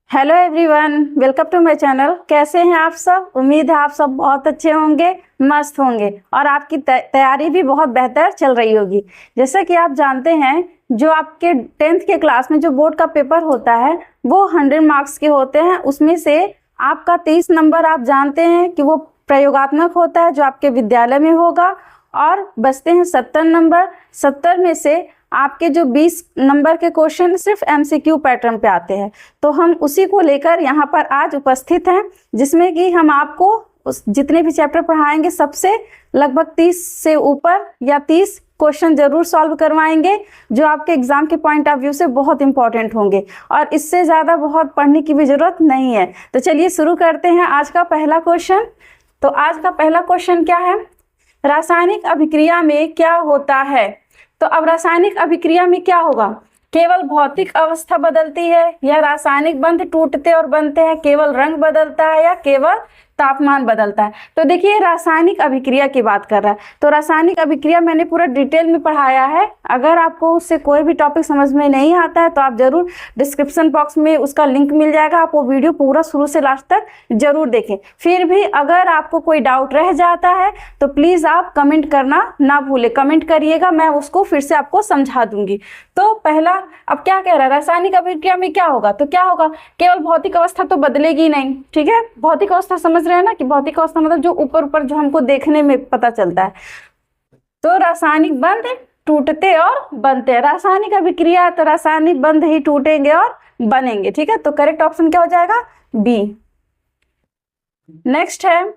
Hello everyone, welcome to my channel. कैसे हैं आप सब? उम्मीद है आप सब बहुत अच्छे होंगे, मस्त होंगे और आपकी तैयारी भी बहुत बेहतर चल रही होगी। जैसा कि आप जानते हैं, जो आपके 10th के क्लास में जो बोर्ड का पेपर होता है वो 100 मार्क्स के होते हैं। उसमें से आपका 30 नंबर आप जानते हैं कि वो प्रयोगात्मक होता है जो आपके विद्यालय में होगा, और बचते हैं 70 नंबर। 70 में से आपके जो 20 नंबर के क्वेश्चन सिर्फ MCQ पैटर्न पे आते हैं। तो हम उसी को लेकर यहाँ पर आज उपस्थित हैं, जिसमें कि हम आपको जितने भी चैप्टर पढ़ाएंगे सबसे लगभग 30 से ऊपर या 30 क्वेश्चन जरूर सॉल्व करवाएंगे, जो आपके एग्जाम के पॉइंट ऑफ व्यू से बहुत इंपॉर्टेंट होंगे और इससे ज़्यादा बहुत पढ़ने की भी ज़रूरत नहीं है। तो चलिए शुरू करते हैं आज का पहला क्वेश्चन। तो आज का पहला क्वेश्चन क्या है? रासायनिक अभिक्रिया में क्या होता है? तो अब रासायनिक अभिक्रिया में क्या होगा? केवल भौतिक अवस्था बदलती है, या रासायनिक बंध टूटते और बनते हैं, केवल रंग बदलता है, या केवल तापमान बदलता है? तो देखिए, रासायनिक अभिक्रिया की बात कर रहा है। तो रासायनिक अभिक्रिया मैंने पूरा डिटेल में पढ़ाया है। अगर आपको उससे कोई भी टॉपिक समझ में नहीं आता है तो आप जरूर डिस्क्रिप्शन बॉक्स में उसका लिंक मिल जाएगा, आप वो वीडियो पूरा शुरू से लास्ट तक जरूर देखें। फिर भी अगर आपको कोई डाउट रह जाता है तो प्लीज आप कमेंट करना ना भूलें। कमेंट करिएगा, मैं उसको फिर से आपको समझा दूंगी। तो पहला अब क्या कह रहा है? रासायनिक अभिक्रिया में क्या होगा? तो क्या होगा? केवल भौतिक अवस्था तो बदलेगी नहीं, ठीक है। भौतिक अवस्था समझ रहे हैं ना, कि भौतिक अवस्था मतलब जो ऊपर ऊपर जो हमको देखने में पता चलता है। तो रासायनिक बंध टूटते और बनते हैं। रासायनिक अभिक्रिया तो रासायनिक बंध ही टूटेंगे और बनेंगे, ठीक है। तो करेक्ट ऑप्शन क्या हो जाएगा? बी। नेक्स्ट है,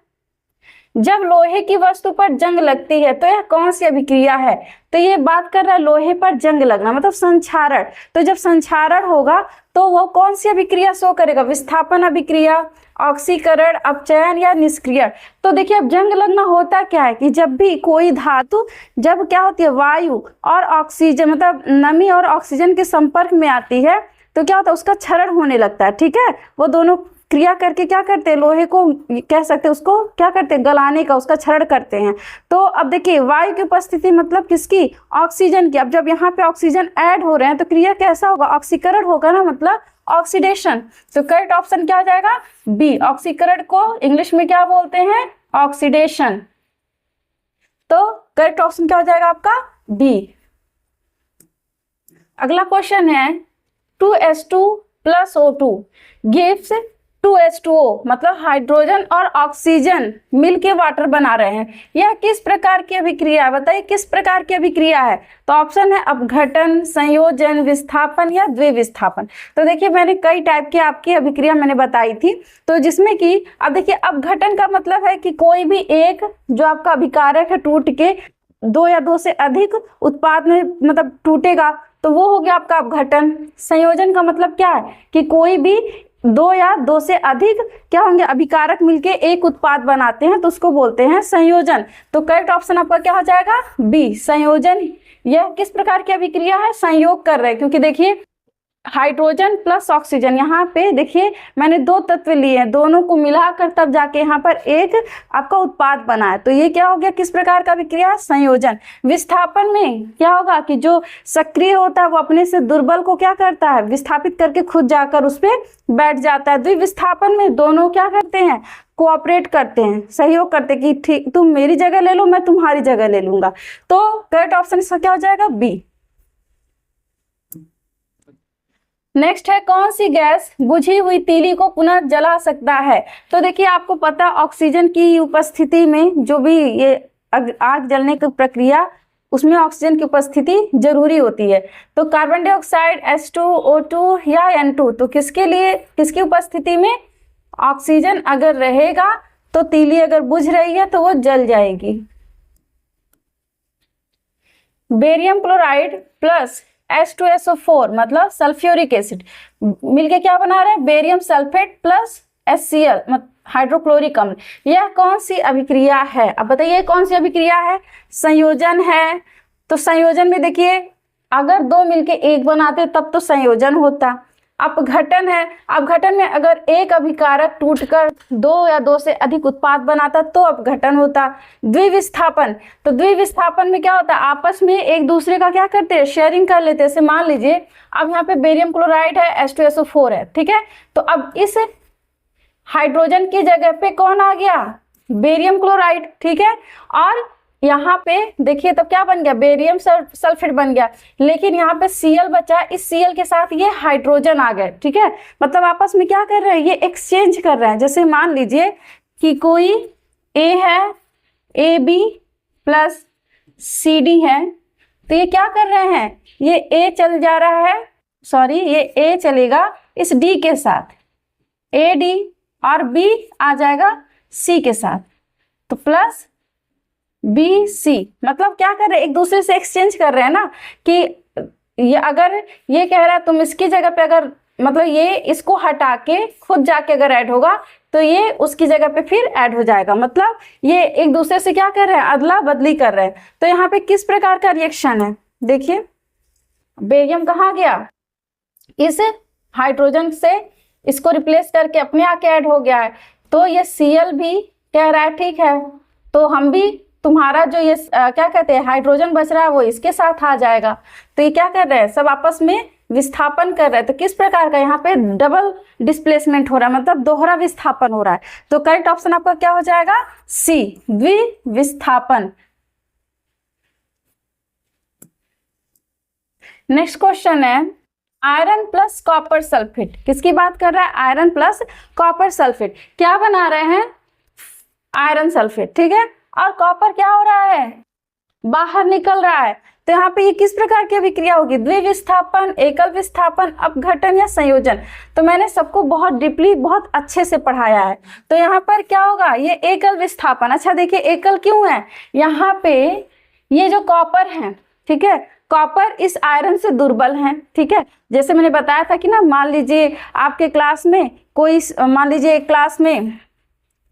जब लोहे की वस्तु पर जंग लगती है तो यह कौन सी अभिक्रिया है? तो ये बात कर रहा है लोहे पर जंग लगना, मतलब संक्षारण। तो जब संक्षारण होगा तो वो कौन सी अभिक्रिया शो करेगा? विस्थापन अभिक्रिया, ऑक्सीकरण, अपचयन या निष्क्रियण? तो देखिए, अब जंग लगना होता क्या है कि जब भी कोई धातु जब क्या होती है, वायु और ऑक्सीजन मतलब नमी और ऑक्सीजन के संपर्क में आती है तो क्या होता है, उसका क्षरण होने लगता है, ठीक है। वो दोनों क्रिया करके क्या करते हैं, लोहे को कह सकते हैं, उसको क्या करते हैं, गलाने का, उसका क्षरण करते हैं। तो अब देखिए, वायु की उपस्थिति मतलब किसकी? ऑक्सीजन की। अब जब यहाँ पे ऑक्सीजन ऐड हो रहे हैं तो क्रिया कैसा होगा? ऑक्सीकरण होगा ना, मतलब ऑक्सीडेशन। तो करेक्ट ऑप्शन क्या हो जाएगा? बी। ऑक्सीकरण को इंग्लिश में क्या बोलते हैं? ऑक्सीडेशन। तो करेक्ट ऑप्शन क्या हो जाएगा आपका? बी। अगला क्वेश्चन है, 2H2 + O2 गिव्स 2H2O, मतलब हाइड्रोजन और ऑक्सीजन मिलके वाटर बना रहे हैं। यह किस प्रकार की अभिक्रिया है? बताइए किस प्रकार की अभिक्रिया है? तो ऑप्शन है अपघटन, संयोजन, विस्थापन या द्विविस्थापन। तो देखिए, मैंने कई टाइप की आपकी अभिक्रिया मैंने बताई थी, तो जिसमें कि अब देखिए, अपघटन का मतलब है कि कोई भी एक जो आपका अभिकारक है टूट के दो या दो से अधिक उत्पाद में मतलब टूटेगा, तो वो हो गया आपका अपघटन। संयोजन का मतलब क्या है कि कोई भी दो या दो से अधिक क्या होंगे, अभिकारक मिलके एक उत्पाद बनाते हैं, तो उसको बोलते हैं संयोजन। तो करेक्ट ऑप्शन आपका क्या हो जाएगा? बी, संयोजन। यह किस प्रकार की अभिक्रिया है? संयोग कर रहे हैं, क्योंकि देखिए हाइड्रोजन प्लस ऑक्सीजन, यहाँ पे देखिए मैंने दो तत्व लिए हैं, दोनों को मिलाकर तब जाके यहाँ पर एक आपका उत्पाद बना है। तो ये क्या हो गया, किस प्रकार का अभिक्रिया? संयोजन। विस्थापन में क्या होगा कि जो सक्रिय होता है वो अपने से दुर्बल को क्या करता है, विस्थापित करके खुद जाकर उस पर बैठ जाता है। द्विविस्थापन में दोनों क्या करते हैं, कोऑपरेट करते हैं, सहयोग करते हैं कि ठीक तुम मेरी जगह ले लो, मैं तुम्हारी जगह ले लूंगा। तो करेक्ट ऑप्शन इसका क्या हो जाएगा? बी। नेक्स्ट है, कौन सी गैस बुझी हुई तीली को पुनः जला सकता है? तो देखिए, आपको पता ऑक्सीजन की उपस्थिति में जो भी ये आग जलने की प्रक्रिया, उसमें ऑक्सीजन की उपस्थिति जरूरी होती है। तो कार्बन डाइऑक्साइड, H2O2 या N2, तो किसके लिए, किसकी उपस्थिति में ऑक्सीजन अगर रहेगा तो तीली अगर बुझ रही है तो वो जल जाएगी। बेरियम क्लोराइड प्लस H2SO4 मतलब सल्फ्यूरिक एसिड मिलके क्या बना रहे हैं, बेरियम सल्फेट प्लस HCl मतलब हाइड्रोक्लोरिक अम्ल। यह कौन सी अभिक्रिया है? अब बताइए कौन सी अभिक्रिया है? संयोजन है। तो संयोजन में देखिए, अगर दो मिलके एक बनाते तब तो संयोजन होता, अपघटन है। अपघटन में अगर एक अभिकारक टूटकर दो या दो से अधिक उत्पाद बनाता तो अपघटन होता। द्विविस्थापन, तो द्विविस्थापन में क्या होता है, आपस में एक दूसरे का क्या करते हैं, शेयरिंग कर लेते हैं। जैसे मान लीजिए अब यहाँ पे बेरियम क्लोराइड है, H2SO4 है, ठीक है। तो अब इस हाइड्रोजन की जगह पे कौन आ गया, बेरियम क्लोराइड, ठीक है। और यहाँ पे देखिए तब क्या बन गया, बेरियम सल्फेट बन गया। लेकिन यहाँ पे Cl बचा, इस Cl के साथ ये हाइड्रोजन आ गए, ठीक है। मतलब आपस में क्या कर रहे हैं, ये एक्सचेंज कर रहे हैं। जैसे मान लीजिए कि कोई A है, AB प्लस CD है, तो ये क्या कर रहे हैं, ये A चल जा रहा है, सॉरी ये A चलेगा इस D के साथ, AD, और B आ जाएगा C के साथ, तो प्लस BC। मतलब क्या कर रहे हैं, एक दूसरे से एक्सचेंज कर रहे हैं ना, कि ये अगर ये कह रहा है तुम इसकी जगह पे अगर, मतलब ये इसको हटा के खुद जाके अगर ऐड होगा तो ये उसकी जगह पे फिर ऐड हो जाएगा। मतलब ये एक दूसरे से क्या कर रहे हैं, अदला बदली कर रहे हैं। तो यहाँ पे किस प्रकार का रिएक्शन है, देखिए बेरियम कहाँ गया, इस हाइड्रोजन से इसको रिप्लेस करके अपने आके ऐड हो गया है। तो ये Cl भी कह रहा है ठीक है, तो हम भी तुम्हारा जो ये क्या कहते हैं हाइड्रोजन बच रहा है वो इसके साथ आ जाएगा। तो ये क्या कर रहे हैं, सब आपस में विस्थापन कर रहे हैं। तो किस प्रकार का, यहाँ पे डबल डिस्प्लेसमेंट हो रहा है, मतलब दोहरा विस्थापन हो रहा है। तो करेक्ट ऑप्शन आपका क्या हो जाएगा, सी, द्विविस्थापन। नेक्स्ट क्वेश्चन है आयरन प्लस कॉपर सल्फेट। किसकी बात कर रहा है, आयरन प्लस कॉपर सल्फेट। क्या बना रहे हैं, आयरन सल्फेट, ठीक है। और कॉपर क्या हो रहा है, बाहर निकल रहा है। तो यहाँ पे ये किस प्रकार की अभिक्रिया होगी, द्विविस्थापन, एकल विस्थापन, अपघटन या संयोजन। तो मैंने सबको बहुत डीपली बहुत अच्छे से पढ़ाया है। तो यहाँ पर क्या होगा, ये एकल विस्थापन। अच्छा देखिए एकल क्यों है, यहाँ पे ये जो कॉपर है, ठीक है, कॉपर इस आयरन से दुर्बल है, ठीक है। जैसे मैंने बताया था कि ना, मान लीजिए आपके क्लास में कोई, मान लीजिए एक क्लास में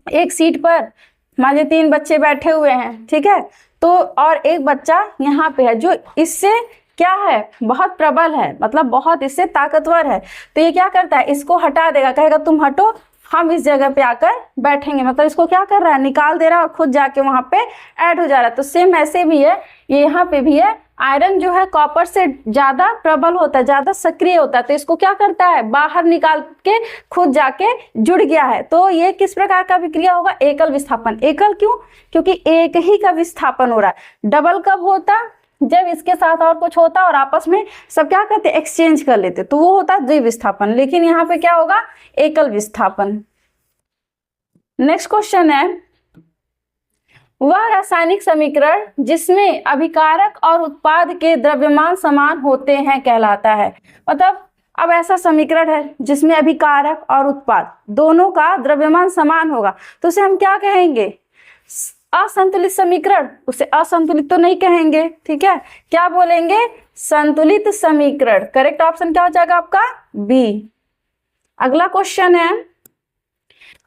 एक सीट पर मान लीजिए 3 बच्चे बैठे हुए हैं, ठीक है। तो और एक बच्चा यहाँ पे है जो इससे क्या है, बहुत प्रबल है, मतलब बहुत इससे ताकतवर है। तो ये क्या करता है, इसको हटा देगा, कहेगा तुम हटो, हम इस जगह पे आकर बैठेंगे। मतलब इसको क्या कर रहा है, निकाल दे रहा है और खुद जाके वहां पे ऐड हो जा रहा है। तो सेम ऐसे भी है, ये यहाँ पे भी है। आयरन जो है कॉपर से ज्यादा प्रबल होता है, ज्यादा सक्रिय होता है। तो इसको क्या करता है, बाहर निकाल के खुद जाके जुड़ गया है। तो ये किस प्रकार का विक्रिया होगा, एकल विस्थापन। एकल क्यों, क्योंकि एक ही का विस्थापन हो रहा है। डबल कब होता, जब इसके साथ और कुछ होता और आपस में सब क्या करते, एक्सचेंज कर लेते, तो वो होता है द्विविस्थापन। लेकिन यहाँ पे क्या होगा, एकल विस्थापन। नेक्स्ट क्वेश्चन है वह रासायनिक समीकरण जिसमें अभिकारक और उत्पाद के द्रव्यमान समान होते हैं कहलाता है। मतलब अब ऐसा समीकरण है जिसमें अभिकारक और उत्पाद दोनों का द्रव्यमान समान होगा, तो उसे हम क्या कहेंगे, असंतुलित समीकरण। उसे असंतुलित तो नहीं कहेंगे, ठीक है, क्या बोलेंगे, संतुलित समीकरण। करेक्ट ऑप्शन क्या हो जाएगा आपका, बी। अगला क्वेश्चन है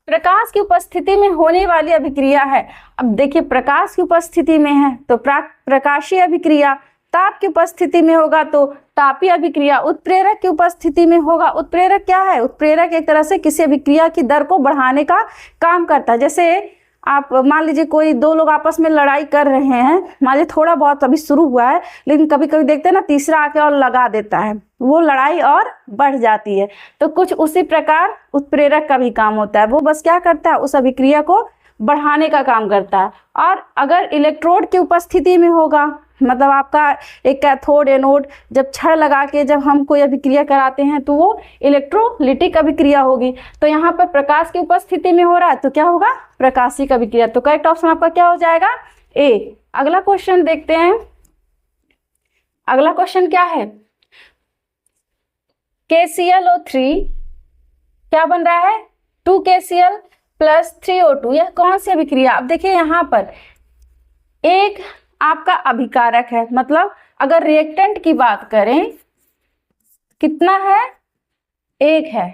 प्रकाश की उपस्थिति में होने वाली अभिक्रिया है। अब देखिए प्रकाश की उपस्थिति में है तो प्रकाशीय अभिक्रिया, ताप की उपस्थिति में होगा तो तापीय अभिक्रिया, उत्प्रेरक की उपस्थिति में होगा। उत्प्रेरक क्या है, उत्प्रेरक एक तरह से किसी अभिक्रिया की दर को बढ़ाने का काम करता है। जैसे आप मान लीजिए कोई 2 लोग आपस में लड़ाई कर रहे हैं, मान लीजिए थोड़ा बहुत अभी शुरू हुआ है, लेकिन कभी कभी देखते हैं ना तीसरा आके और लगा देता है, वो लड़ाई और बढ़ जाती है। तो कुछ उसी प्रकार उत्प्रेरक का भी काम होता है, वो बस क्या करता है, उस अभिक्रिया को बढ़ाने का काम करता है। और अगर इलेक्ट्रोड की उपस्थिति में होगा, मतलब आपका एक कैथोड एनोड जब छड़ लगा के जब हम कोई अभिक्रिया कराते हैं तो वो इलेक्ट्रोलिटिक अभिक्रिया होगी। तो यहाँ पर प्रकाश की उपस्थिति में हो रहा है तो क्या होगा, प्रकाशिक अभिक्रिया। तो करेक्ट ऑप्शन आपका क्या हो जाएगा, ए। अगला क्वेश्चन देखते हैं। अगला क्वेश्चन क्या है, KClO3 क्या बन रहा है, 2KCl प्लस 3O2। यह कौन सी अभिक्रिया, अब देखिए यहाँ पर एक आपका अभिकारक है, मतलब अगर रिएक्टेंट की बात करें कितना है, 1 है,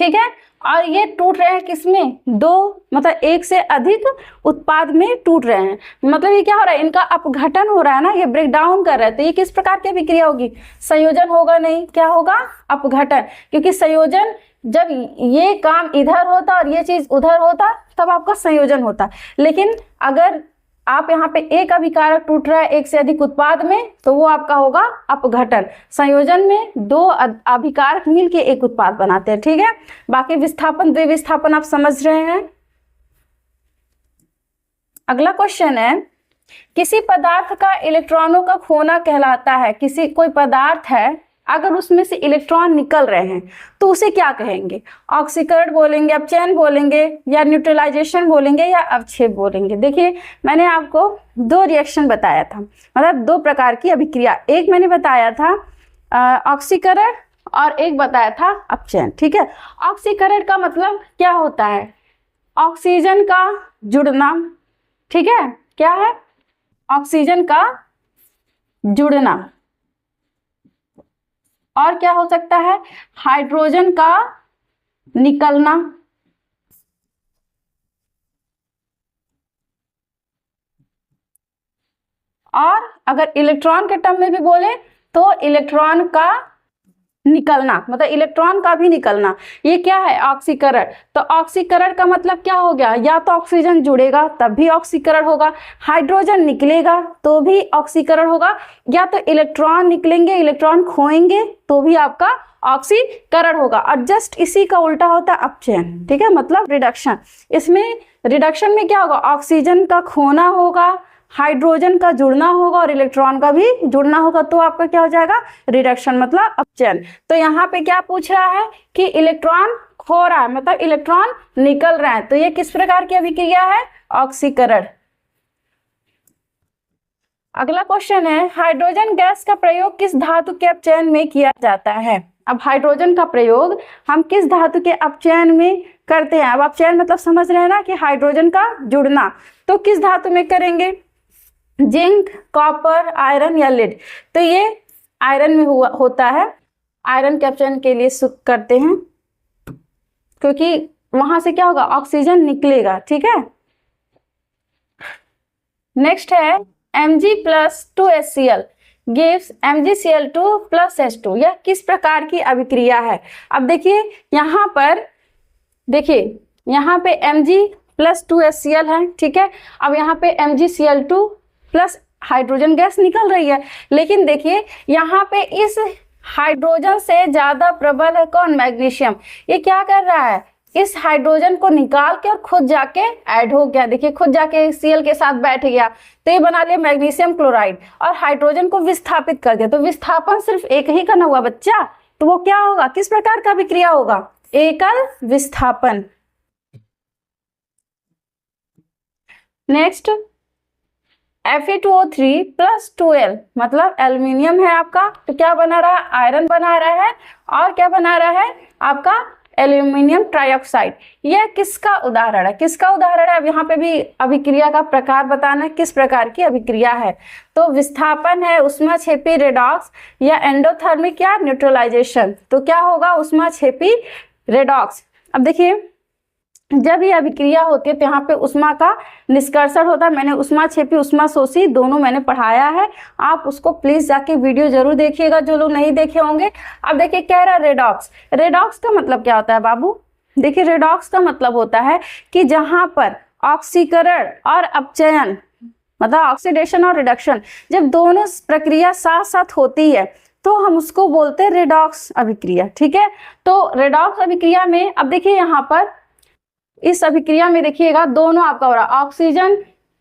ठीक है। और ये टूट रहे हैं किसमें, दो मतलब एक से अधिक उत्पाद में टूट रहे हैं, मतलब ये क्या हो रहा है, इनका अपघटन हो रहा है ना, ये ब्रेक डाउन कर रहे हैं। तो ये किस प्रकार की अभिक्रिया होगी, संयोजन होगा नहीं, क्या होगा, अपघटन। क्योंकि संयोजन जब ये काम इधर होता और ये चीज उधर होता तब आपका संयोजन होता। लेकिन अगर आप यहाँ पे एक अभिकारक टूट रहा है एक से अधिक उत्पाद में, तो वो आपका होगा अपघटन। संयोजन में दो अभिकारक मिलके एक उत्पाद बनाते हैं, ठीक है। बाकी विस्थापन, द्विविस्थापन आप समझ रहे हैं। अगला क्वेश्चन है, किसी पदार्थ का इलेक्ट्रॉनों का खोना कहलाता है। किसी कोई पदार्थ है, अगर उसमें से इलेक्ट्रॉन निकल रहे हैं तो उसे क्या कहेंगे, ऑक्सीकरण बोलेंगे, अपचयन बोलेंगे, या न्यूट्रलाइजेशन बोलेंगे, या अवक्षेप बोलेंगे। देखिए मैंने आपको दो रिएक्शन बताया था, मतलब दो प्रकार की अभिक्रिया, एक मैंने बताया था ऑक्सीकरण और एक बताया था अपचयन, ठीक है। ऑक्सीकरण का मतलब क्या होता है, ऑक्सीजन का जुड़ना, ठीक है, क्या है, ऑक्सीजन का जुड़ना। और क्या हो सकता है, हाइड्रोजन का निकलना, और अगर इलेक्ट्रॉन के टर्म में भी बोले तो इलेक्ट्रॉन का निकलना, मतलब इलेक्ट्रॉन का भी निकलना, ये क्या है, ऑक्सीकरण। तो ऑक्सीकरण का मतलब क्या हो गया, या तो ऑक्सीजन जुड़ेगा तब भी ऑक्सीकरण होगा, हाइड्रोजन निकलेगा तो भी ऑक्सीकरण होगा, या तो इलेक्ट्रॉन निकलेंगे, इलेक्ट्रॉन खोएंगे तो भी आपका ऑक्सीकरण होगा। और जस्ट इसी का उल्टा होता है अपचयन, ठीक है, मतलब रिडक्शन। इसमें रिडक्शन में क्या होगा, ऑक्सीजन का खोना होगा, हाइड्रोजन का जुड़ना होगा और इलेक्ट्रॉन का भी जुड़ना होगा, तो आपका क्या हो जाएगा, रिडक्शन मतलब अपचयन। तो यहाँ पे क्या पूछ रहा है कि इलेक्ट्रॉन खो रहा है, मतलब इलेक्ट्रॉन निकल रहा है, तो ये किस प्रकार की अभिक्रिया है, ऑक्सीकरण। अगला क्वेश्चन है, हाइड्रोजन गैस का प्रयोग किस धातु के अपचयन में किया जाता है। अब हाइड्रोजन का प्रयोग हम किस धातु के अपचयन में करते हैं। अब अपचयन मतलब समझ रहे हैं ना कि हाइड्रोजन का जुड़ना, तो किस धातु में करेंगे, जिंक, कॉपर, आयरन या लेड। तो ये आयरन में होता है, आयरन के अपचयन के लिए करते हैं, क्योंकि वहां से क्या होगा, ऑक्सीजन निकलेगा, ठीक है। नेक्स्ट है Mg+2HCl gives MgCl2 + H2, यह किस प्रकार की अभिक्रिया है। अब देखिए यहाँ पर, देखिए यहाँ पे Mg+2HCl है, ठीक है। अब यहाँ पे MgCl2 प्लस हाइड्रोजन गैस निकल रही है, लेकिन देखिए यहाँ पे इस हाइड्रोजन से ज्यादा प्रबल है कौन, मैग्नीशियम। ये क्या कर रहा है, इस हाइड्रोजन को निकाल के और खुद जाके ऐड हो गया, देखिए खुद जाके Cl के साथ बैठ गया, तो ये बना लिया मैग्नीशियम क्लोराइड, और हाइड्रोजन को विस्थापित कर दिया। तो विस्थापन सिर्फ एक ही करना हुआ बच्चा, तो वो क्या होगा, किस प्रकार का अभिक्रिया होगा, एकल विस्थापन। नेक्स्ट Fe2O3 + 2L, मतलब एल्यूमिनियम है आपका, तो क्या बना रहा है, आयरन बना रहा है, और क्या बना रहा है आपका एल्यूमिनियम ट्राइऑक्साइड। यह किसका उदाहरण है, किसका उदाहरण है। अब यहाँ पे भी अभिक्रिया का प्रकार बताना है, किस प्रकार की अभिक्रिया है। तो विस्थापन है, ऊष्माक्षेपी रेडॉक्स, या एंडोथर्मिक या न्यूट्रलाइजेशन। तो क्या होगा, ऊष्माक्षेपी रेडॉक्स। अब देखिए जब ये अभिक्रिया होती है तो यहाँ पे उष्मा का निष्कर्षण होता है। मैंने ऊष्माक्षेपी, ऊष्माशोषी दोनों मैंने पढ़ाया है, आप उसको प्लीज जाके वीडियो जरूर देखिएगा जो लोग नहीं देखे होंगे। अब देखिए कह रहा है रेडॉक्स, रेडॉक्स का मतलब क्या होता है बाबू। देखिए रेडॉक्स का मतलब होता है कि जहाँ पर ऑक्सीकरण और अपचयन, मतलब ऑक्सीडेशन और रिडक्शन, जब दोनों प्रक्रिया साथ साथ होती है तो हम उसको बोलते हैं रेडॉक्स अभिक्रिया, ठीक है। तो रेडॉक्स अभिक्रिया में अब देखिए यहाँ पर इस अभिक्रिया में देखिएगा दोनों आपका हो रहा, ऑक्सीजन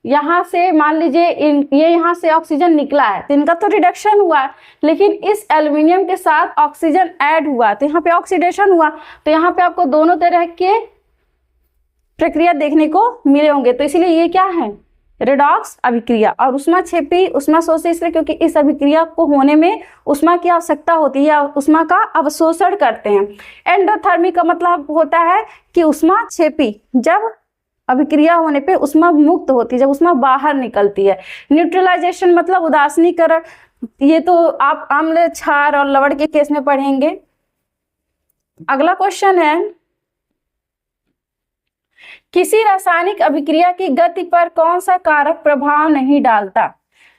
यहाँ से मान लीजिए ये यहाँ से ऑक्सीजन निकला है तो इनका तो रिडक्शन हुआ है, लेकिन इस एल्युमिनियम के साथ ऑक्सीजन ऐड हुआ तो यहाँ पे ऑक्सीडेशन हुआ। तो यहाँ पे आपको दोनों तरह के प्रक्रिया देखने को मिले होंगे, तो इसीलिए ये क्या है, रेडॉक्स अभिक्रिया। और ऊष्माक्षेपी, ऊष्माशोषी इसलिए क्योंकि इस अभिक्रिया को होने में ऊष्मा की आवश्यकता होती है, ऊष्मा का अवशोषण करते हैं। एंडोथर्मिक का मतलब होता है कि ऊष्माक्षेपी जब अभिक्रिया होने पे ऊष्मा मुक्त होती है, जब ऊष्मा बाहर निकलती है। न्यूट्रलाइजेशन मतलब उदासीनीकरण, ये तो आप अम्ल, क्षार और लवण के केस में पढ़ेंगे। अगला क्वेश्चन है किसी रासायनिक अभिक्रिया की गति पर कौन सा कारक प्रभाव नहीं डालता।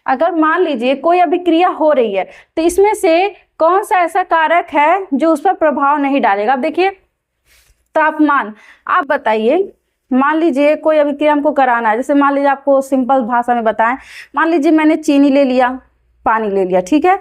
अगर मान लीजिए कोई अभिक्रिया हो रही है तो इसमें से कौन सा ऐसा कारक है जो उस पर प्रभाव नहीं डालेगा। अब देखिए तापमान, आप बताइए, मान लीजिए कोई अभिक्रिया हमको कराना है, जैसे मान लीजिए आपको सिंपल भाषा में बताएं, मान लीजिए मैंने चीनी ले लिया, पानी ले लिया, ठीक है,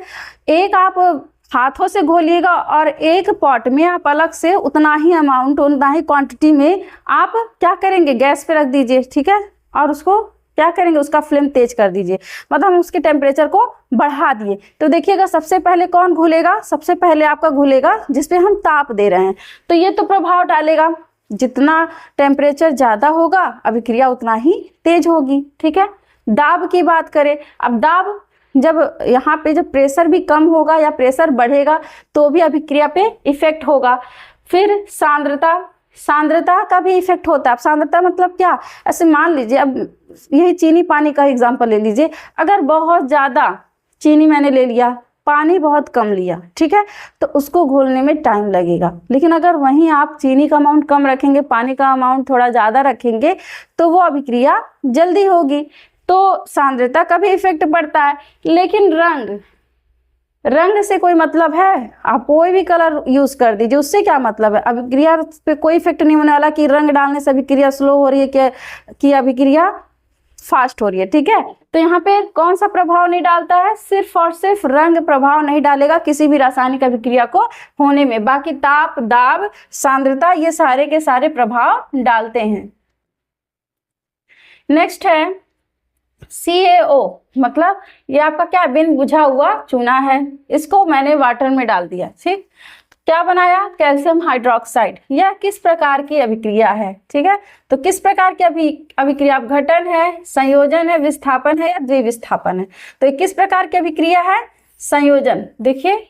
एक आप हाथों से घोलिएगा और एक पॉट में आप अलग से उतना ही अमाउंट, उतना ही क्वांटिटी में आप क्या करेंगे, गैस पे रख दीजिए, ठीक है, और उसको क्या करेंगे, उसका फ्लेम तेज कर दीजिए, मतलब हम उसके टेम्परेचर को बढ़ा दिए। तो देखिएगा सबसे पहले कौन घुलेगा, सबसे पहले आपका घुलेगा जिसपे हम ताप दे रहे हैं, तो ये तो प्रभाव डालेगा। जितना टेम्परेचर ज़्यादा होगा अभिक्रिया उतना ही तेज होगी, ठीक है। दाब की बात करें, अब दाब जब यहाँ पे जब प्रेशर भी कम होगा या प्रेशर बढ़ेगा तो भी अभिक्रिया पे इफेक्ट होगा। फिर सांद्रता, सांद्रता का भी इफेक्ट होता है। अब सांद्रता मतलब क्या, ऐसे मान लीजिए, अब यही चीनी पानी का एग्जांपल ले लीजिए, अगर बहुत ज़्यादा चीनी मैंने ले लिया, पानी बहुत कम लिया, ठीक है, तो उसको घोलने में टाइम लगेगा। लेकिन अगर वहीं आप चीनी का अमाउंट कम रखेंगे, पानी का अमाउंट थोड़ा ज़्यादा रखेंगे तो वो अभिक्रिया जल्दी होगी। तो सांद्रता का भी इफेक्ट पड़ता है। लेकिन रंग से कोई मतलब है, आप कोई भी कलर यूज कर दीजिए, उससे क्या मतलब है, अभिक्रिया पे कोई इफेक्ट नहीं होने वाला कि रंग डालने से अभिक्रिया स्लो हो रही है कि अभिक्रिया फास्ट हो रही है, ठीक है। तो यहाँ पे कौन सा प्रभाव नहीं डालता है, सिर्फ और सिर्फ रंग प्रभाव नहीं डालेगा किसी भी रासायनिक अभिक्रिया को होने में, बाकी ताप, दाब, सांद्रता ये सारे के सारे प्रभाव डालते हैं। नेक्स्ट है CaO, मतलब ये आपका क्या, बिन बुझा हुआ चूना है, इसको मैंने वाटर में डाल दिया, ठीक, क्या बनाया, कैल्शियम हाइड्रोक्साइड। यह किस प्रकार की अभिक्रिया है, ठीक है, तो किस प्रकार की अभिक्रिया, घटन है, संयोजन है, विस्थापन है या द्विविस्थापन है। तो ये किस प्रकार की अभिक्रिया है, संयोजन। देखिए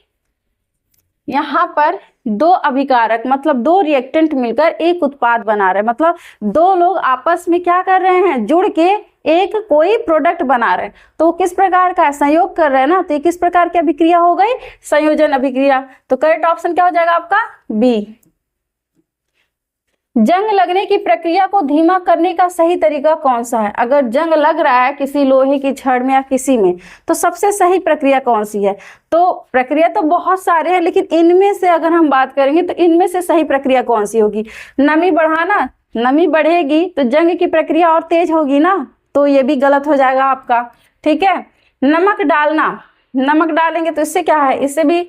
यहाँ पर दो अभिकारक मतलब दो रिएक्टेंट मिलकर एक उत्पाद बना रहे हैं, मतलब दो लोग आपस में क्या कर रहे हैं, जुड़ के एक कोई प्रोडक्ट बना रहे हैं। तो किस प्रकार का संयोग कर रहे हैं ना, तो ये किस प्रकार की अभिक्रिया हो गई, संयोजन अभिक्रिया। तो करेक्ट ऑप्शन क्या हो जाएगा आपका, बी। जंग लगने की प्रक्रिया को धीमा करने का सही तरीका कौन सा है। अगर जंग लग रहा है किसी लोहे की छड़ में या किसी में, तो सबसे सही प्रक्रिया कौन सी है। तो प्रक्रिया तो बहुत सारे हैं, लेकिन इनमें से अगर हम बात करेंगे तो इनमें से सही प्रक्रिया कौन सी होगी। नमी बढ़ाना, नमी बढ़ेगी तो जंग की प्रक्रिया और तेज होगी ना, तो ये भी गलत हो जाएगा आपका, ठीक है। नमक डालना, नमक डालेंगे तो इससे क्या है, इससे भी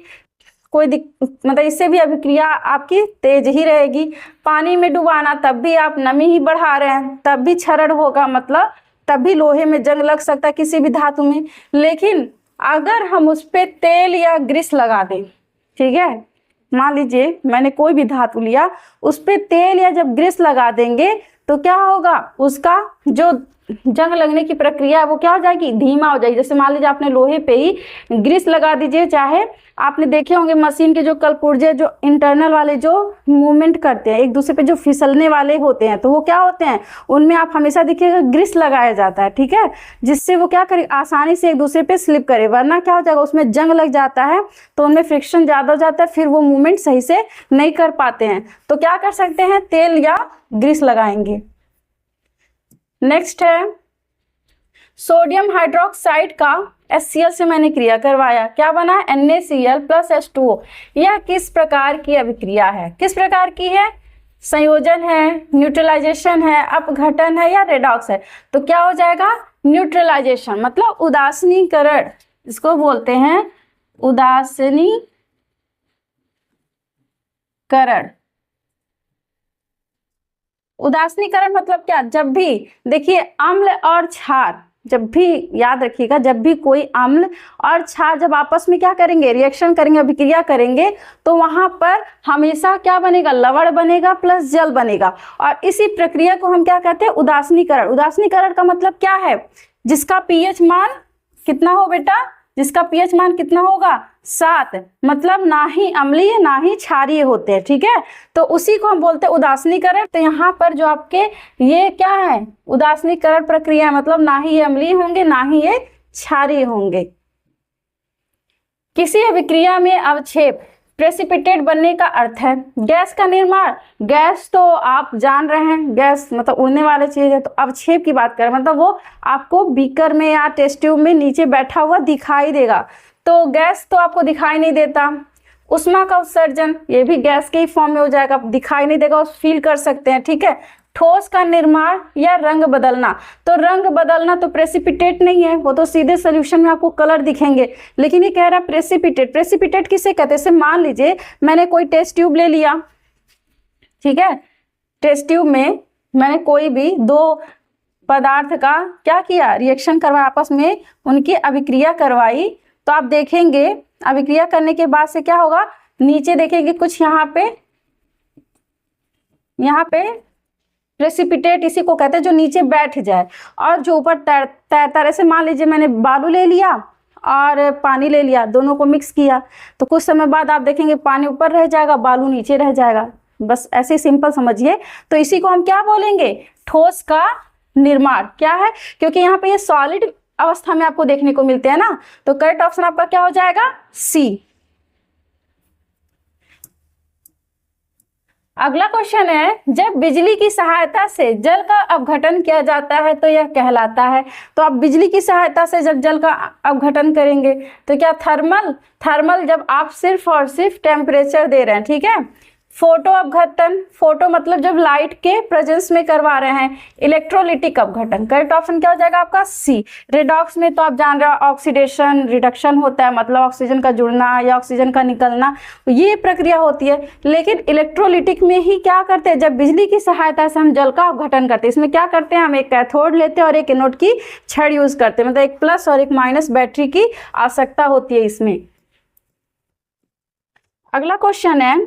कोई मतलब इससे भी अभिक्रिया आपकी तेज ही रहेगी। पानी में डुबाना, तब भी आप नमी ही बढ़ा रहे हैं, तब भी क्षरण होगा, मतलब तब भी लोहे में जंग लग सकता है, किसी भी धातु में। लेकिन अगर हम उस पर तेल या ग्रीस लगा दें, ठीक है, मान लीजिए मैंने कोई भी धातु लिया, उस पर तेल या जब ग्रीस लगा देंगे तो क्या होगा, उसका जो जंग लगने की प्रक्रिया वो क्या हो जाएगी, धीमा हो जाएगी। जैसे मान लीजिए आपने लोहे पे ही ग्रीस लगा दीजिए, चाहे आपने देखे होंगे मशीन के जो कलपुर्जे जो इंटरनल वाले जो मूवमेंट करते हैं एक दूसरे पे, जो फिसलने वाले होते हैं, तो वो क्या होते हैं, उनमें आप हमेशा देखिएगा ग्रीस लगाया जाता है, ठीक है, जिससे वो क्या करे, आसानी से एक दूसरे पे स्लिप करे। वरना क्या हो जाएगा, उसमें जंग लग जाता है तो उनमें फ्रिक्शन ज़्यादा हो जाता है, फिर वो मूवमेंट सही से नहीं कर पाते हैं। तो क्या कर सकते हैं, तेल या ग्रीस लगाएंगे। नेक्स्ट है सोडियम हाइड्रोक्साइड का HCl से मैंने क्रिया करवाया, क्या बना, NaCl + H2O। यह किस प्रकार की अभिक्रिया है, किस प्रकार की है, संयोजन है, न्यूट्रलाइजेशन है, अपघटन है या रेडॉक्स है। तो क्या हो जाएगा, न्यूट्रलाइजेशन, मतलब उदासीनीकरण, इसको बोलते हैं उदासीनीकरण। उदासीनीकरण मतलब क्या, जब भी देखिए अम्ल और क्षार, जब भी याद रखिएगा, जब भी कोई अम्ल और क्षार जब आपस में क्या करेंगे, रिएक्शन करेंगे, अभिक्रिया करेंगे, तो वहां पर हमेशा क्या बनेगा, लवण बनेगा प्लस जल बनेगा। और इसी प्रक्रिया को हम क्या कहते हैं, उदासीनीकरण। उदासीनीकरण का मतलब क्या है, जिसका pH मान कितना हो बेटा, जिसका pH मान कितना होगा, 7, मतलब ना ही अम्लीय ना ही क्षारीय होते हैं, ठीक है। तो उसी को हम बोलते हैं उदासीनीकरण। तो यहाँ पर जो आपके ये क्या है, उदासीनीकरण प्रक्रिया, मतलब ना ही ये अम्लीय होंगे ना ही ये क्षारीय होंगे। किसी अभिक्रिया में अवक्षेप प्रेसिपिटेट बनने का अर्थ है गैस का निर्माण। गैस तो आप जान रहे हैं, गैस मतलब उड़ने वाली चीज है। तो अवक्षेप की बात करें मतलब वो आपको बीकर में या टेस्ट ट्यूब में नीचे बैठा हुआ दिखाई देगा, तो गैस तो आपको दिखाई नहीं देता। उष्मा का उत्सर्जन, ये भी गैस के ही फॉर्म में हो जाएगा, दिखाई नहीं देगा, फील कर सकते हैं, ठीक है। ठोस का निर्माण या रंग बदलना, तो रंग बदलना तो प्रेसिपिटेट नहीं है, वो तो सीधे सोल्यूशन में आपको कलर दिखेंगे। लेकिन ये कह रहा है प्रेसिपिटेट। प्रेसिपिटेट किसे कहते हैं? जैसे मान लीजिए मैंने कोई टेस्ट ट्यूब ले लिया, ठीक है। टेस्ट ट्यूब में मैंने कोई भी दो पदार्थ का क्या किया, रिएक्शन करवाया, आपस में उनकी अभिक्रिया करवाई। तो आप देखेंगे अभिक्रिया करने के बाद से क्या होगा, नीचे देखेंगे कुछ यहाँ पे प्रेसिपिटेट इसी को कहते हैं जो नीचे बैठ जाए और जो ऊपर तैरता रहे। मान लीजिए मैंने बालू ले लिया और पानी ले लिया, दोनों को मिक्स किया, तो कुछ समय बाद आप देखेंगे पानी ऊपर रह जाएगा, बालू नीचे रह जाएगा। बस ऐसे सिंपल समझिए। तो इसी को हम क्या बोलेंगे, ठोस का निर्माण। क्या है, क्योंकि यहाँ पे ये सॉलिड अवस्था में आपको देखने को मिलते हैं ना, तो करेक्ट ऑप्शन आपका क्या हो जाएगा, सी। अगला क्वेश्चन है, जब बिजली की सहायता से जल का अपघटन किया जाता है तो यह कहलाता है। तो आप बिजली की सहायता से जब जल का अपघटन करेंगे तो क्या थर्मल जब आप सिर्फ और सिर्फ टेम्परेचर दे रहे हैं, ठीक है। फोटो अपघटन, फोटो मतलब जब लाइट के प्रेजेंस में करवा रहे हैं। इलेक्ट्रोलिटिक अपघटन, करेक्ट ऑप्शन क्या हो जाएगा आपका, सी। रेडॉक्स में तो आप जान रहे हो ऑक्सीडेशन रिडक्शन होता है, मतलब ऑक्सीजन का जुड़ना या ऑक्सीजन का निकलना, ये प्रक्रिया होती है। लेकिन इलेक्ट्रोलिटिक में ही क्या करते हैं, जब बिजली की सहायता से हम जल का अपघटन करते हैं, इसमें क्या करते हैं, हम एक कैथोड लेते हैं और एक एनोड की छड़ यूज करते हैं, मतलब एक प्लस और एक माइनस बैटरी की आवश्यकता होती है इसमें। अगला क्वेश्चन है,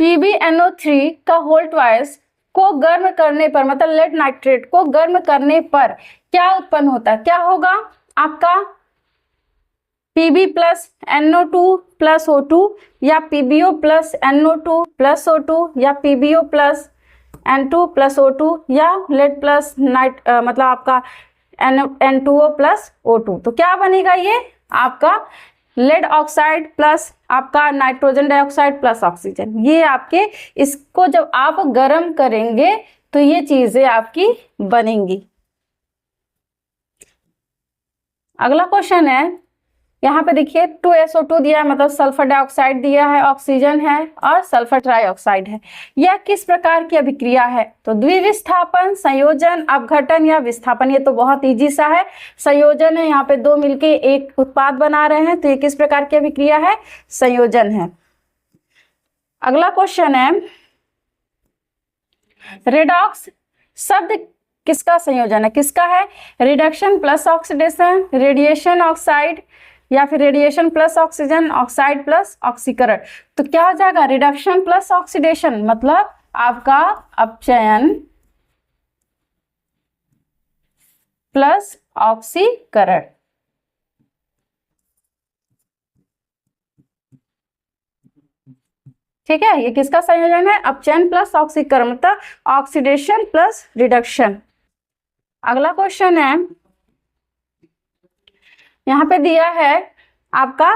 PbNO3 का होल ट्वाइस को गर्म करने पर, मतलब लेड नाइट्रेट को गर्म करने पर क्या उत्पन्न होता है, क्या होगा आपका Pb plus NO2 plus O2 या PbO plus NO2 plus O2 या PbO plus N2 plus O2 या लेड प्लस मतलब आपका N2O प्लस O2। तो क्या बनेगा ये आपका लेड ऑक्साइड प्लस आपका नाइट्रोजन डाइऑक्साइड प्लस ऑक्सीजन। ये आपके, इसको जब आप गर्म करेंगे तो ये चीजें आपकी बनेंगी। अगला क्वेश्चन है, यहाँ पे देखिए 2SO2 दिया है, मतलब सल्फर डाइऑक्साइड दिया है, ऑक्सीजन है और सल्फर ट्राइऑक्साइड है। यह किस प्रकार की अभिक्रिया है, तो द्विविस्थापन, संयोजन, अपघटन या विस्थापन। ये तो बहुत इजी सा है, संयोजन है, यहाँ पे दो मिलके एक उत्पाद बना रहे हैं, तो ये किस प्रकार की अभिक्रिया है, संयोजन है। अगला क्वेश्चन है, रेडॉक्स शब्द किसका संयोजन है, किसका है, reduction plus oxidation, radiation oxide या फिर radiation plus oxygen, oxide plus ऑक्सीकरण। तो क्या हो जाएगा, रिडक्शन प्लस ऑक्सीडेशन, मतलब आपका अपचयन प्लस ऑक्सीकरण। ठीक है, ये किसका संयोजन है, अपचयन प्लस ऑक्सीकरण, मतलब ऑक्सीडेशन प्लस रिडक्शन। अगला क्वेश्चन है, यहाँ पे दिया है आपका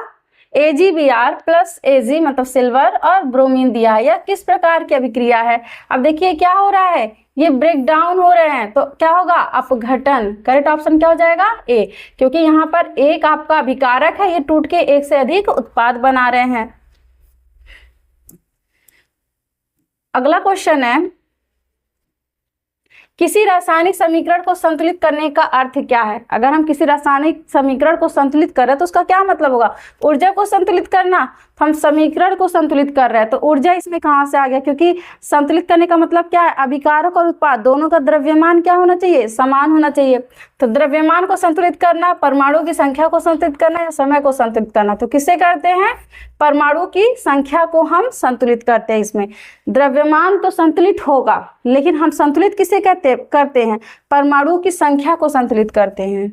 AgBr प्लस Ag मतलब सिल्वर और ब्रोमीन दिया है। यह किस प्रकार की अभिक्रिया है। अब देखिए क्या हो रहा है, ये ब्रेक डाउन हो रहे हैं, तो क्या होगा, अपघटन। करेक्ट ऑप्शन क्या हो जाएगा, ए, क्योंकि यहाँ पर एक आपका अभिकारक है, ये टूट के एक से अधिक उत्पाद बना रहे हैं। अगला क्वेश्चन है, किसी रासायनिक समीकरण को संतुलित करने का अर्थ क्या है। अगर हम किसी रासायनिक समीकरण को संतुलित कर रहे हैं तो उसका क्या मतलब होगा, ऊर्जा को संतुलित करना। तो हम समीकरण को संतुलित कर रहे हैं तो ऊर्जा इसमें कहाँ से आ गया, क्योंकि संतुलित करने का मतलब क्या है, अभिकारक और उत्पाद दोनों का द्रव्यमान क्या होना चाहिए, समान होना चाहिए। तो द्रव्यमान को संतुलित करना, परमाणु की संख्या को संतुलित करना या समय को संतुलित करना, तो किससे करते हैं, परमाणु की संख्या को हम संतुलित करते हैं। इसमें द्रव्यमान तो संतुलित होगा, लेकिन हम संतुलित किसे करते हैं, परमाणु की संख्या को संतुलित करते हैं।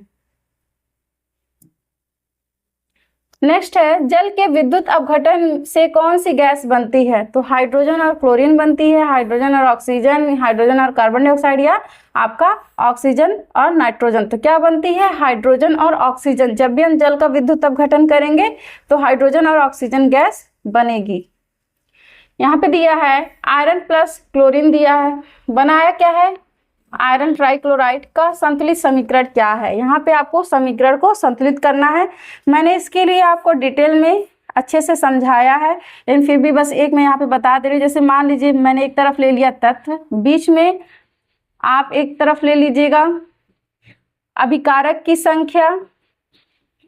नेक्स्ट है, जल के विद्युत अपघटन से कौन सी गैस बनती है? तो हाइड्रोजन और क्लोरीन बनती है, हाइड्रोजन और ऑक्सीजन, हाइड्रोजन और कार्बन डाइऑक्साइड, या आपका ऑक्सीजन और नाइट्रोजन। तो क्या बनती है? हाइड्रोजन और ऑक्सीजन। जब भी हम जल का विद्युत अपघटन करेंगे तो हाइड्रोजन और ऑक्सीजन गैस बनेगी। यहाँ पे दिया है आयरन प्लस क्लोरीन दिया है, बनाया क्या है? आयरन ट्राइक्लोराइड का संतुलित समीकरण क्या है? यहाँ पे आपको समीकरण को संतुलित करना है। मैंने इसके लिए आपको डिटेल में अच्छे से समझाया है, लेकिन फिर भी बस एक मैं यहाँ पे बता दे रही हूँ। जैसे मान लीजिए मैंने एक तरफ ले लिया तत्व, बीच में आप एक तरफ ले लीजिएगा अभिकारक की संख्या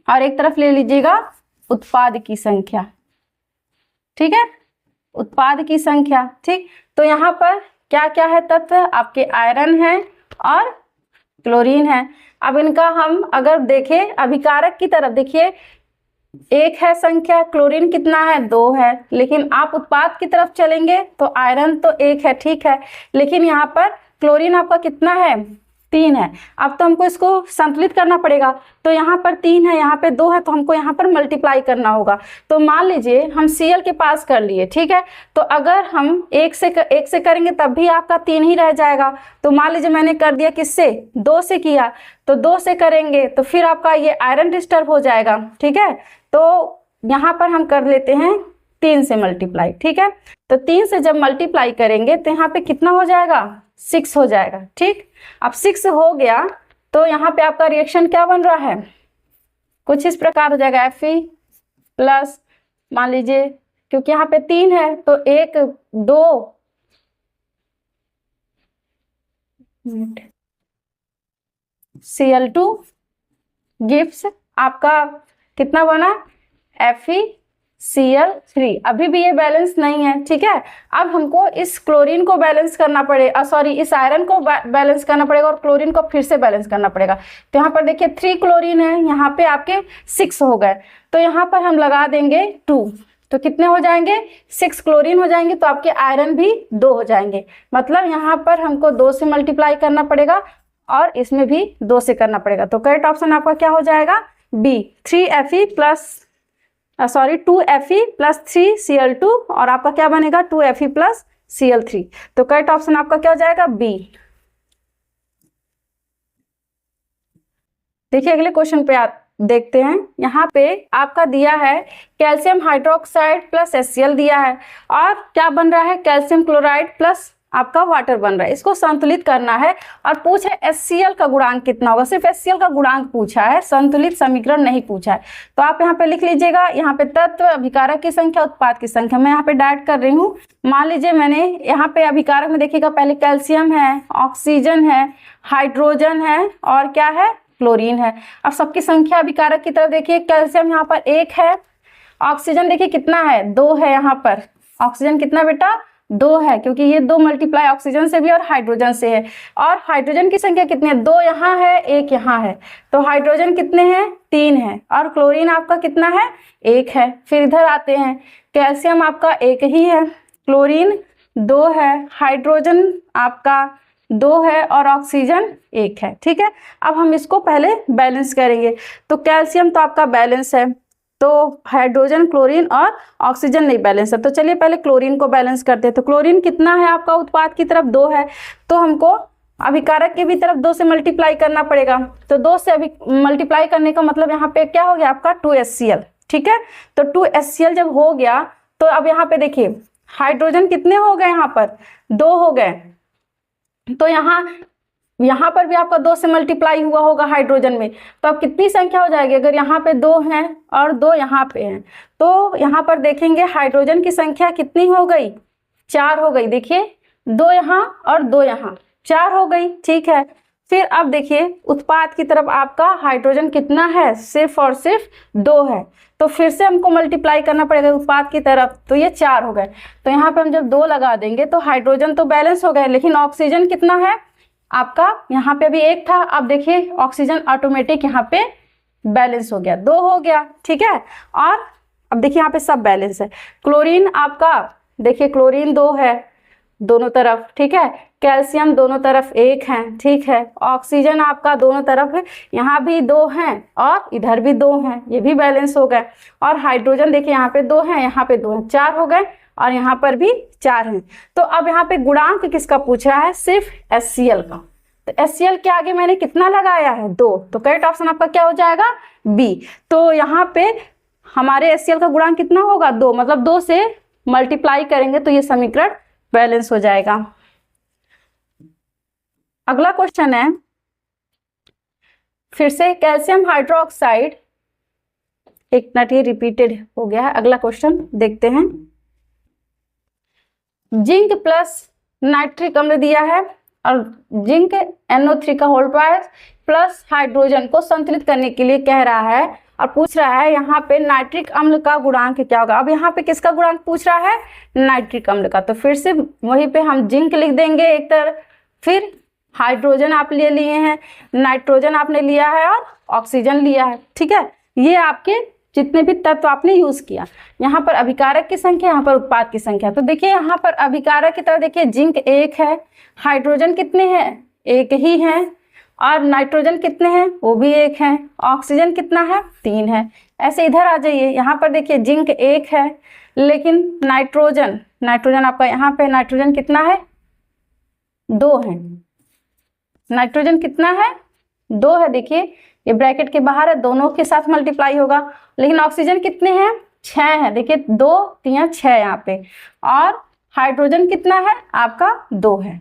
और एक तरफ ले लीजिएगा उत्पाद की संख्या। ठीक है, उत्पाद की संख्या। ठीक, तो यहाँ पर क्या क्या है तत्व? आपके आयरन है और क्लोरीन है। अब इनका हम अगर देखें अभिकारक की तरफ, देखिए एक है संख्या, क्लोरीन कितना है? 2 है। लेकिन आप उत्पाद की तरफ चलेंगे तो आयरन तो 1 है, ठीक है, लेकिन यहाँ पर क्लोरीन आपका कितना है? 3 है। अब तो हमको इसको संतुलित करना पड़ेगा। तो यहाँ पर 3 है, यहाँ पे 2 है, तो हमको यहाँ पर मल्टीप्लाई करना होगा। तो मान लीजिए हम Cl के पास कर लिए, ठीक है, तो अगर हम एक से करेंगे तब भी आपका 3 ही रह जाएगा। तो मान लीजिए मैंने कर दिया किससे? 2 से किया, तो 2 से करेंगे तो फिर आपका ये आयरन डिस्टर्ब हो जाएगा। ठीक है, तो यहाँ पर हम कर लेते हैं 3 से मल्टीप्लाई। ठीक है, तो 3 से जब मल्टीप्लाई करेंगे तो यहाँ पे कितना हो जाएगा? 6 हो जाएगा। ठीक, अब 6 हो गया तो यहाँ पे आपका रिएक्शन क्या बन रहा है? कुछ इस प्रकार हो जाएगा, Fe प्लस, मान लीजिए क्योंकि यहाँ पे 3 है तो 1 2 Cl2 गिव्स आपका कितना बना? FeCl3। अभी भी ये बैलेंस नहीं है। ठीक है, अब हमको इस क्लोरीन को बैलेंस करना पड़ेगा, सॉरी इस आयरन को बैलेंस करना पड़ेगा और क्लोरीन को फिर से बैलेंस करना पड़ेगा। तो यहाँ पर देखिए 3 क्लोरीन है, यहाँ पे आपके 6 हो गए, तो यहाँ पर हम लगा देंगे 2, तो कितने हो जाएंगे? 6 क्लोरीन हो जाएंगे, तो आपके आयरन भी 2 हो जाएंगे। मतलब यहाँ पर हमको 2 से मल्टीप्लाई करना पड़ेगा और इसमें भी 2 से करना पड़ेगा। तो करेक्ट ऑप्शन आपका क्या हो जाएगा? B, 3Fe plus 2Fe plus 3Cl2, और आपका क्या बनेगा? 2Fe plus Cl3। तो करेक्ट ऑप्शन आपका क्या हो जाएगा? बी। देखिए अगले क्वेश्चन पे देखते हैं। यहाँ पे आपका दिया है कैल्शियम हाइड्रोक्साइड प्लस HCl दिया है, और क्या बन रहा है? कैल्शियम क्लोराइड प्लस आपका वाटर बन रहा है। इसको संतुलित करना है और पूछा HCl का गुणांक कितना होगा। सिर्फ HCl का गुणांक पूछा है, संतुलित समीकरण नहीं पूछा है। तो आप यहाँ पे लिख लीजिएगा, यहाँ पे तत्व, अभिकारक की संख्या, उत्पाद की संख्या। मैं यहाँ पे डायरेक्ट कर रही हूँ। मान लीजिए मैंने यहाँ पे अभिकारक में देखिएगा, पहले कैल्शियम है, ऑक्सीजन है, हाइड्रोजन है और क्या है? क्लोरीन है। अब सबकी संख्या अभिकारक की तरफ देखिए, कैल्शियम यहाँ पर 1 है, ऑक्सीजन देखिए कितना है? 2 है। यहाँ पर ऑक्सीजन कितना बेटा? 2 है, क्योंकि ये 2 मल्टीप्लाई ऑक्सीजन से भी और हाइड्रोजन से है। और हाइड्रोजन की संख्या कितनी है? 2 यहाँ है, 1 यहाँ है, तो हाइड्रोजन कितने हैं? 3 है। और क्लोरीन आपका कितना है? 1 है। फिर इधर आते हैं, कैल्शियम आपका 1 ही है, क्लोरीन 2 है, हाइड्रोजन आपका 2 है और ऑक्सीजन 1 है। ठीक है, अब हम इसको पहले बैलेंस करेंगे। तो कैल्शियम तो आपका बैलेंस है, तो हाइड्रोजन, क्लोरीन और ऑक्सीजन नहीं बैलेंस है। तो चलिए पहले क्लोरीन को बैलेंस करते हैं। तो क्लोरीन कितना है आपका? उत्पाद की तरफ 2 है, तो हमको अभिकारक की भी तरफ 2 से मल्टीप्लाई करना पड़ेगा। तो 2 से अभी मल्टीप्लाई करने का मतलब यहाँ पे क्या हो गया आपका? 2HCl। ठीक है, तो 2HCl जब हो गया तो अब यहाँ पे देखिए हाइड्रोजन कितने हो गए? यहाँ पर 2 हो गए, तो यहाँ पर भी आपका 2 से मल्टीप्लाई हुआ होगा हाइड्रोजन में। तो अब कितनी संख्या हो जाएगी? अगर यहाँ पे 2 हैं और 2 यहाँ पे हैं, तो यहाँ पर देखेंगे हाइड्रोजन की संख्या कितनी हो गई? 4 हो गई। देखिए 2 यहाँ और 2 यहाँ, 4 हो गई। ठीक है, फिर अब देखिए उत्पाद की तरफ आपका हाइड्रोजन कितना है? सिर्फ और सिर्फ 2 है, तो फिर से हमको मल्टीप्लाई करना पड़ेगा उत्पाद की तरफ, तो ये 4 हो गए। तो यहाँ पे हम जब 2 लगा देंगे तो हाइड्रोजन तो बैलेंस हो गए, लेकिन ऑक्सीजन कितना है आपका? यहाँ पे अभी 1 था, अब देखिए ऑक्सीजन ऑटोमेटिक यहाँ पे बैलेंस हो गया, 2 हो गया। ठीक है, और अब देखिए यहाँ पे सब बैलेंस है। क्लोरीन आपका देखिए क्लोरीन 2 है दोनों तरफ, ठीक है, कैल्शियम दोनों तरफ 1 है, ठीक है। ऑक्सीजन आपका दोनों तरफ है, यहाँ भी 2 हैं और इधर भी 2 हैं, ये भी बैलेंस हो गए। और हाइड्रोजन देखिए यहाँ पे 2 हैं, यहाँ पे 2 हैं, 4 हो गए और यहाँ पर भी 4 हैं। तो अब यहाँ पे गुणांक किसका पूछ रहा है? सिर्फ HCl का। तो HCl के आगे मैंने कितना लगाया है? 2। तो करेक्ट ऑप्शन आपका क्या हो जाएगा? बी। तो यहाँ पे हमारे HCl का गुणांक कितना होगा? 2, मतलब 2 से मल्टीप्लाई करेंगे तो ये समीकरण बैलेंस हो जाएगा। अगला क्वेश्चन है फिर से कैल्शियम हाइड्रोक्साइड, एक मिनट ये रिपीटेड हो गया है। अगला क्वेश्चन देखते हैं। जिंक प्लस नाइट्रिक अम्ल दिया है और जिंक NO3 का होल ट्वाइस प्लस हाइड्रोजन को संतुलित करने के लिए कह रहा है और पूछ रहा है यहाँ पे नाइट्रिक अम्ल का गुणांक क्या होगा। अब यहाँ पे किसका गुणांक पूछ रहा है? नाइट्रिक अम्ल का। तो फिर से वहीं पे हम जिंक लिख देंगे एक तरफ, फिर हाइड्रोजन आप ले लिए हैं, नाइट्रोजन आपने लिया है और ऑक्सीजन लिया है, ठीक है। ये आपके जितने भी तत्व आपने यूज किया। यहाँ पर अभिकारक की संख्या, यहाँ पर उत्पाद की संख्या। तो देखिए यहाँ पर अभिकारक की तरफ देखिए जिंक 1 है, हाइड्रोजन कितने हैं? 1 ही है, और नाइट्रोजन कितने हैं? वो भी 1 है, ऑक्सीजन कितना है? 3 है। ऐसे इधर आ जाइए, यहाँ पर देखिए जिंक 1 है, लेकिन नाइट्रोजन आपका यहाँ पे नाइट्रोजन कितना है? 2 है। नाइट्रोजन कितना है? 2 है। देखिए ये ब्रैकेट के बाहर है, दोनों के साथ मल्टीप्लाई होगा। लेकिन ऑक्सीजन कितने हैं? 6 है। देखिए 2 3 6 यहाँ पे, और हाइड्रोजन कितना है? आपका 2 है,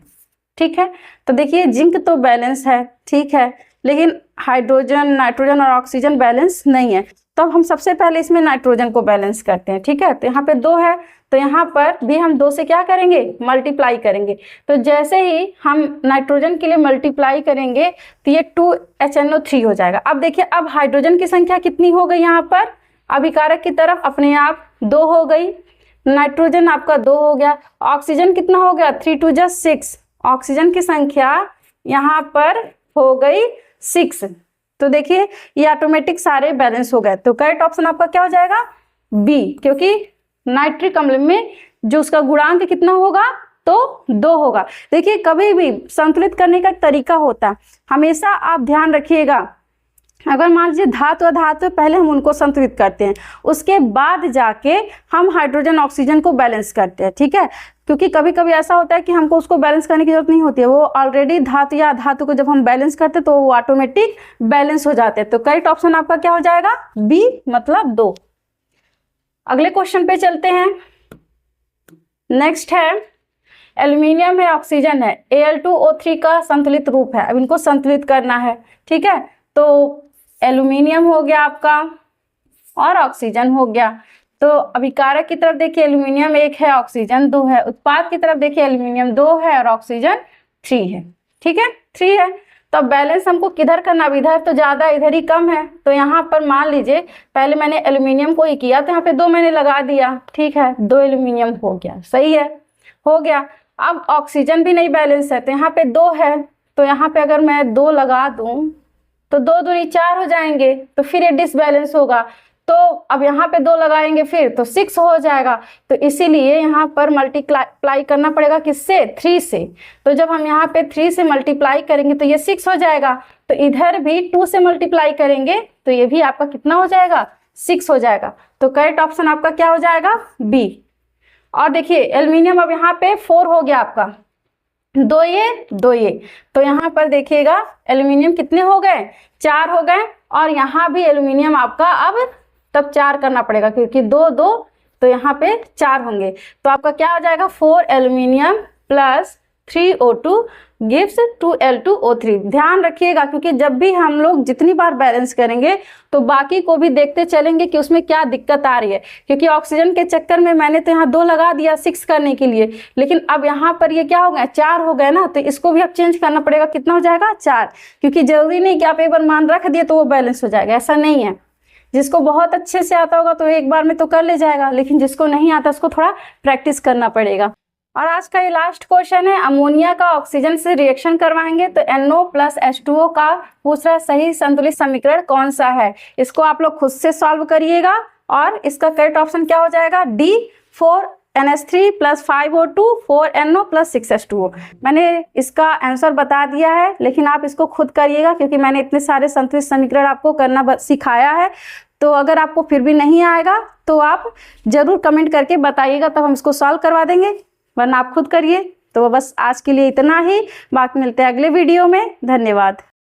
ठीक है। तो देखिए जिंक तो बैलेंस है, ठीक है, लेकिन हाइड्रोजन, नाइट्रोजन और ऑक्सीजन बैलेंस नहीं है। तो अब हम सबसे पहले इसमें नाइट्रोजन को बैलेंस करते हैं, ठीक है। तो यहाँ पे 2 है, तो यहाँ पर भी हम 2 से क्या करेंगे? मल्टीप्लाई करेंगे। तो जैसे ही हम नाइट्रोजन के लिए मल्टीप्लाई करेंगे तो ये 2HNO3 हो जाएगा। अब देखिए अब हाइड्रोजन की संख्या कितनी हो गई? यहाँ पर अभिकारक की तरफ अपने आप 2 हो गई, नाइट्रोजन आपका 2 हो गया, ऑक्सीजन कितना हो गया? 3 2 जा 6, ऑक्सीजन की संख्या यहाँ पर हो गई 6। तो देखिए ये ऑटोमेटिक सारे बैलेंस हो गए। तो करेक्ट ऑप्शन आपका क्या हो जाएगा? बी, क्योंकि नाइट्रिक अम्ल में जो उसका गुणांक कितना होगा? तो 2 होगा। देखिए कभी भी संतुलित करने का एक तरीका होता है, हमेशा आप ध्यान रखिएगा। अगर मान लीजिए धातु अधातु, पहले हम उनको संतुलित करते हैं, उसके बाद जाके हम हाइड्रोजन ऑक्सीजन को बैलेंस करते हैं, ठीक है। क्योंकि कभी कभी ऐसा होता है कि हमको उसको बैलेंस करने की जरूरत नहीं होती है, वो ऑलरेडी धातु या अधातु को जब हम बैलेंस करते हैं तो वो ऑटोमेटिक बैलेंस हो जाते हैं। तो करेक्ट ऑप्शन आपका क्या हो जाएगा? बी, मतलब 2। अगले क्वेश्चन पे चलते हैं। नेक्स्ट है एल्यूमिनियम है, ऑक्सीजन है, Al2O3 का संतुलित रूप है। अब इनको संतुलित करना है, ठीक है। तो एल्यूमिनियम हो गया आपका और ऑक्सीजन हो गया। तो अभिकारक की तरफ देखिए एल्यूमिनियम 1 है, ऑक्सीजन 2 है। उत्पाद की तरफ देखिए एल्यूमिनियम 2 है और ऑक्सीजन 3 है, ठीक है, 3 है। तो अब बैलेंस हमको किधर करना? अब इधर तो ज़्यादा, इधर ही कम है। तो यहाँ पर मान लीजिए पहले मैंने एल्यूमिनियम को ही किया, तो यहाँ पे 2 मैंने लगा दिया, ठीक है, 2 एल्यूमिनियम हो गया, सही है, हो गया। अब ऑक्सीजन भी नहीं बैलेंस है, तो यहाँ पे 2 है, तो यहाँ पे अगर मैं 2 लगा दूँ तो 2 दूनी 4 हो जाएंगे, तो फिर ये डिसबैलेंस होगा। तो अब यहाँ पे 2 लगाएंगे फिर तो 6 हो जाएगा। तो इसीलिए यहाँ पर मल्टीप्लाई करना पड़ेगा किससे? 3 से। तो जब हम यहाँ पे 3 से मल्टीप्लाई करेंगे तो ये 6 हो जाएगा। तो इधर भी 2 से मल्टीप्लाई करेंगे तो ये भी आपका कितना हो जाएगा? 6 हो जाएगा। तो करेक्ट ऑप्शन आपका क्या हो जाएगा? बी। और देखिए एल्यूमिनियम अब यहाँ पे 4 हो गया आपका, 2 ये। तो यहाँ पर देखिएगा एल्यूमिनियम कितने हो गए? 4 हो गए। और यहाँ भी एल्यूमिनियम आपका अब तब 4 करना पड़ेगा, क्योंकि 2 2 तो यहाँ पे 4 होंगे। तो आपका क्या आ जाएगा? 4 aluminium plus 3 O2 gives 2 Al2O3। ध्यान रखिएगा, क्योंकि जब भी हम लोग जितनी बार बैलेंस करेंगे तो बाकी को भी देखते चलेंगे कि उसमें क्या दिक्कत आ रही है। क्योंकि ऑक्सीजन के चक्कर में मैंने तो यहाँ 2 लगा दिया 6 करने के लिए, लेकिन अब यहाँ पर ये क्या हो गया? 4 हो गए ना। तो इसको भी अब चेंज करना पड़ेगा। कितना हो जाएगा? 4। क्योंकि जरूरी नहीं कि आप एक बार मान रख दिए तो वो बैलेंस हो जाएगा, ऐसा नहीं है। जिसको बहुत अच्छे से आता होगा तो एक बार में तो कर ले जाएगा, लेकिन जिसको नहीं आता उसको थोड़ा प्रैक्टिस करना पड़ेगा। और आज का ये लास्ट क्वेश्चन है, अमोनिया का ऑक्सीजन से रिएक्शन करवाएंगे तो NO प्लस H2O का पूछ रहा है सही संतुलित समीकरण कौन सा है। इसको आप लोग खुद से सॉल्व करिएगा और इसका करेक्ट ऑप्शन क्या हो जाएगा? D, 4 NH3 + 5O2 4NO + 6H2O। मैंने इसका आंसर बता दिया है, लेकिन आप इसको खुद करिएगा क्योंकि मैंने इतने सारे संतुलित समीकरण आपको करना सिखाया है। तो अगर आपको फिर भी नहीं आएगा तो आप ज़रूर कमेंट करके बताइएगा, तब हम इसको सॉल्व करवा देंगे, वरना आप खुद करिए। तो बस आज के लिए इतना ही, बाकी मिलते हैं अगले वीडियो में। धन्यवाद।